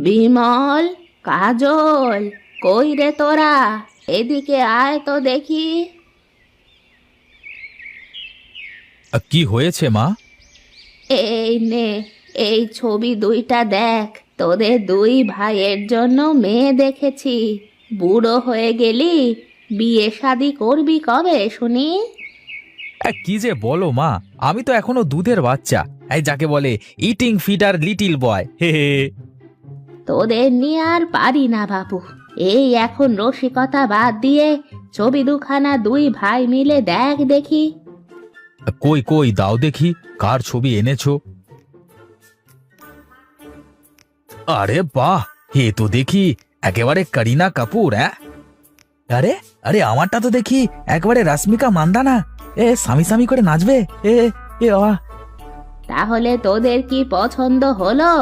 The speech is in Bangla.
বিমল, কাজল, কই রে তোরা? এদিকে আয় তো দেখি। কি হয়েছে মা? এই নে, এই ছবি দুইটা দেখ। তোদের দুই ভাইয়ের জন্য মেয়ে দেখেছি। বুড়ো হয়ে গেলি, বিয়ে শাদি করবি কবে শুনি? কি যে বলো মা, আমি তো এখনো দুধের বাচ্চা, এই যাকে বলে ইটিং ফিডার লিটিল বয়। হে হে। তোদের নিয়ে আর পারি না বাবু। এই এখন রসিকতা বাদ দিয়ে ছবি দুখানা দুই ভাই মিলে দেখ দেখি। কই কই দাও দেখি, কার ছবি এনেছো? আরে বাহ, হে তো দেখি একেবারে করিনা কাপুর। হ্যাঁ, আরে আরে আমারটা তো দেখি একবারে রশ্মিকা মান্দানা। স্বামী স্বামী করে নাচবে। এ এ বাবা। তাহলে তোদের কি পছন্দ হলো?